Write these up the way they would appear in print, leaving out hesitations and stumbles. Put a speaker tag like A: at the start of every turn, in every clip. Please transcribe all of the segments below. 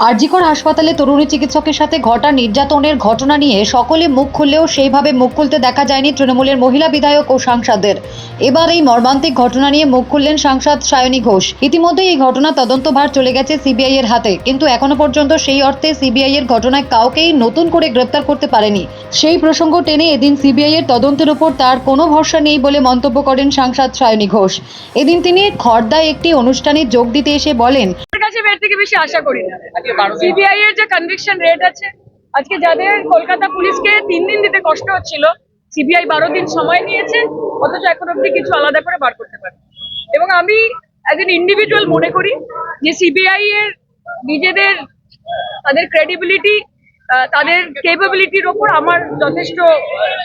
A: আরজিকর হাসপাতালে তরুণী চিকিৎসকের সাথে ঘটা নির্যাতনের ঘটনা নিয়ে সকলে মুখ খুললেও সেইভাবে মুখ খুলতে দেখা যায়নি তৃণমূলের মহিলা বিধায়ক ও সাংসদদের। এবার এই মর্মান্তিক ঘটনা নিয়ে মুখ খুললেন সাংসদ সায়নী ঘোষ। ইতিমধ্যে এই ঘটনা তদন্তভার চলে গেছে সিবিআই এর হাতে, কিন্তু এখনো পর্যন্ত সেই অর্থে সিবিআই এর ঘটনায় কাউকেই নতুন করে গ্রেপ্তার করতে পারেনি। সেই প্রসঙ্গ টেনে এদিন সিবিআই এর তদন্তের উপর তার কোনো ভরসা নেই বলে মন্তব্য করেন সাংসদ সায়নী ঘোষ। এদিন তিনি খড়দায় একটি অনুষ্ঠানে যোগ দিতে এসে বলেন,
B: থেকে বেশি আশা করি না। সিবিআই এর যে কনভিকশন রেট আছে, আজকে যাদের কলকাতা পুলিশকে 3 দিন দিতে কষ্ট হচ্ছিল, সিবিআই 12 দিন সময় নিয়েছে, অথচ এখন অব্দি কিছু আলাদা করে বার করতে পারে। এবং আমি অ্যাজ এন ইন্ডিভিজুয়াল মনে করি যে সিবিআই এর নিজেদের তাদের ক্রেডিবিলিটি, তাদের কেপাবিলিটির ওপর আমার যথেষ্ট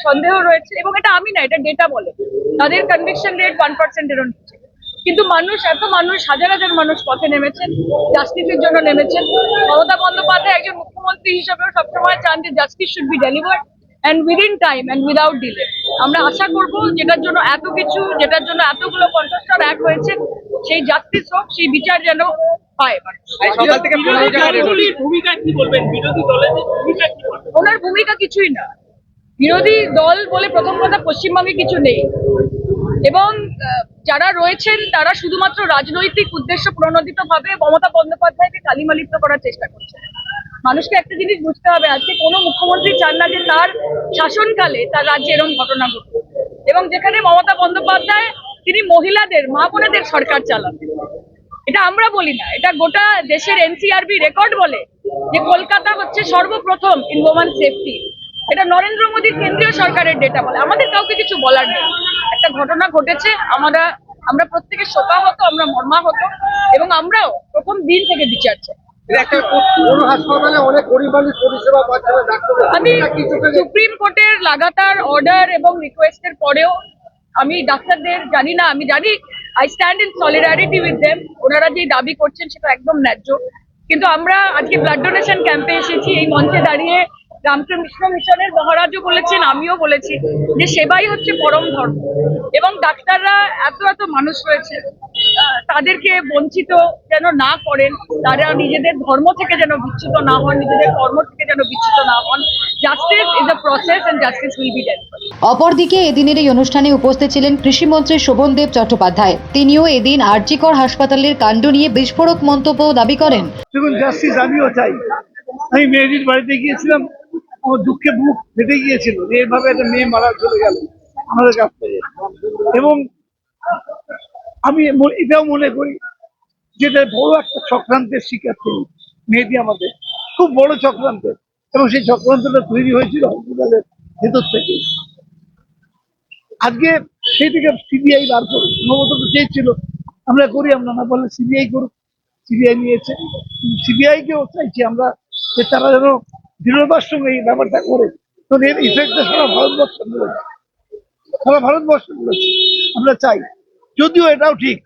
B: সন্দেহ রয়েছে। এবং এটা আমি না, এটা ডেটা বলে তাদের কনভিকশন রেট 1% এর নিচে। কিন্তু এত মানুষ, হাজার হাজার মানুষ পথে নেমেছেন, জাস্টিসের জন্য নেমেছেন। মমতা বন্দ্যোপাধ্যায় একজন মুখ্যমন্ত্রী হিসেবেও সবসময় চান যে justice should be delivered and within time and without delay. আমরা আশা করব যেটার জন্য যেটার জন্য এতগুলো কণ্ঠস্বর এক হয়েছে, সেই জাস্টিস হোক, সেই বিচার যেন পায়। ওনার ভূমিকা কিছুই না। বিরোধী দল বলে প্রথম কথা পশ্চিমবঙ্গে কিছু নেই, এবং যারা রয়েছেন তারা শুধুমাত্র রাজনৈতিক উদ্দেশ্য প্রণোদিত ভাবে মমতা বন্দ্যোপাধ্যায়কে কালিমালিপ্ত করার চেষ্টা করছে। মানুষকে একটা জিনিস বুঝতে হবে, আজকে কোনো মুখ্যমন্ত্রী চান না যে তার শাসনকালে তার রাজ্যে এরকম ঘটনা ঘটবে। এবং যেখানে মমতা বন্দ্যোপাধ্যায় তিনি মহিলাদের, মা বোনেদের সরকার চালান, এটা আমরা বলি না, এটা গোটা দেশের এনসিআরবি রেকর্ড বলে যে কলকাতা হচ্ছে সর্বপ্রথম ইন ওমেন সেফটি। এটা নরেন্দ্র মোদীর কেন্দ্রীয় সরকারের ডেটা বলে। আমাদের কাউকে কিছু বলার নেই। একটা ঘটনা ঘটেছে, আমরা প্রত্যেকে শোকাহত, আমরা মর্মাহত, এবং আমরাও প্রথম দিন থেকে বিচার চাই। আমি সুপ্রিম কোর্টের লাগাতার অর্ডার এবং রিকোয়েস্টের পরেও আমি ডাক্তারদের জানি না, আমি জানি I stand in solidarity with them. ওনারা যে দাবি করছেন সেটা একদম ন্যায্য। কিন্তু আমরা আজকে ব্লাড ডোনেশন ক্যাম্পে এসেছি, এই মঞ্চে দাঁড়িয়ে রামকৃষ্ণ মিশনের মহারাজও বলেছেন, আমিও বলেছি যে সেবাই হচ্ছে পরম ধর্ম। এবং ডাক্তাররা এত মানুষ রয়েছে, তাদেরকে বঞ্চিত যেন না করেন, তারা নিজেদের ধর্ম থেকে যেন বিচ্যুত না হন, নিজেদের কর্ম থেকে যেন বিচ্যুত না হন। Justice is a process and justice will be done.
A: অপরদিকে এদিনের এই অনুষ্ঠানে উপস্থিত ছিলেন কৃষিমন্ত্রী শোভনদেব চট্টোপাধ্যায়। তিনিও এদিন আরজিকর হাসপাতালের কাণ্ড নিয়ে বিস্ফোরক মন্তব্য দাবি করেন।
C: দেখুন, জাস্টিস আমিও চাই। আমি মেয়েটির বাড়িতে গিয়েছিলাম, আমার দুঃখে বুক ফেটে গিয়েছিল যে এইভাবে একটা মেয়ে মারা চলে গেল আমাদের কাছ থেকে। এবং আমি এটাও মনে করি যেটা বড় একটা চক্রান্তের শিকার তিনি, মেয়েটি আমাদের খুব বড় চক্রান্তের, এবং সেই চক্রান্তটা তৈরি হয়েছিল হসপিটালের ভেতর থেকে। আজকে সেই থেকে সিবিআই বার করুক, মমতা তো চেয়েছিল আমরা করি, আমরা না বললে সিবিআই করুক। সিবিআই নিয়েছে, সিবিআই কেও চাইছি আমরা যে তারা যেন দৃঢ়তার সঙ্গে এই ব্যাপারটা করে। তো এর ইফেক্টটা সারা ভারতবর্ষ রয়েছে, সারা ভারতবর্ষ রয়েছে। আমরা চাই, যদিও এটাও ঠিক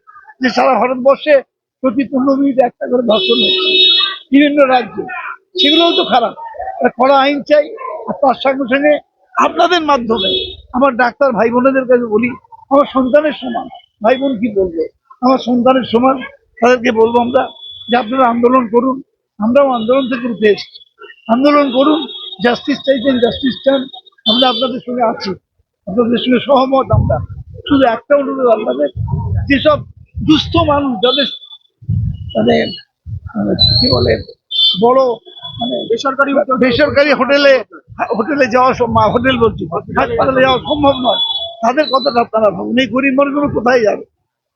C: যে সারা ভারতবর্ষে প্রতি 15 মিনিটে একটা করে ধর্ষণ হচ্ছে বিভিন্ন রাজ্যে, সেগুলোও তো খারাপ। কড়া আইন চাই। আর তার সঙ্গে সঙ্গে আপনাদের মাধ্যমে আমার ডাক্তার ভাই বোনেদের কাছে বলি, আমার সন্তানের সমান। ভাই বোন কি বলবে, আমার সন্তানের সমান। তাদেরকে বলবো আমরা যে আপনারা আন্দোলন করুন, আমরাও আন্দোলন থেকে উঠে এসেছি। আন্দোলন করুন, জাস্টিস চাইছেন, জাস্টিস চান, আমরা আপনাদের সঙ্গে আছি, আপনাদের সঙ্গে সহমত। আমরা শুধু একটা অনুরোধ আপনাদের, যেসব দুস্থ মানুষ যাদের কি বলে বড় বেসরকারি হোটেলে যাওয়া, হোটেল বলছি, হাসপাতালে যাওয়া সম্ভব নয়, তাদের কথাটা আপনারা ভাবুন। এই গরিব মানুষগুলো কোথায় যাবে?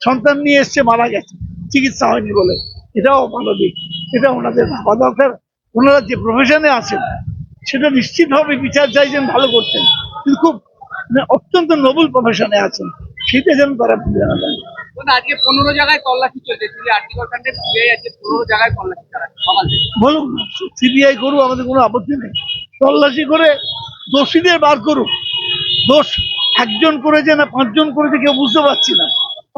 C: সন্তান নিয়ে এসছে, মারা গেছে, চিকিৎসা হয়নি বলে, এটাও মানবিক, এটা ওনাদের ভাবা দরকার। ওনারা যে প্রফেশনে আছেন সেটা নিশ্চিতভাবে বিচার চাইছেন, ভালো করছেন, কিন্তু খুব অত্যন্ত নোবেল প্রফেশনে আছেন, সেটা যেন তারা ভুলে না যায়।
B: আজকে 15 জায়গায় তল্লাশি চলছে, আর্টিকেল কাণ্ডে সিবিআই আজকে 15 জায়গায় তল্লাশি চালাচ্ছে।
C: বলুন, সিবিআই করুক, আমাদের কোনো আপত্তি নেই। তল্লাশি করে দোষীদের বার করুক। দোষ একজন করেছে না 5 জন করেছে কেউ বুঝতে পারছি না।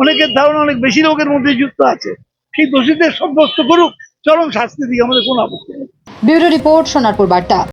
C: অনেকের ধারণা অনেক বেশি লোকের মধ্যে যুক্ত আছে। সেই দোষীদের সাব্যস্ত করুক, চরম শাস্তি দিয়ে আমাদের কোনো আপত্তি নেই।
A: ব্যুরো রিপোর্ট, সোনারপুর বার্তা।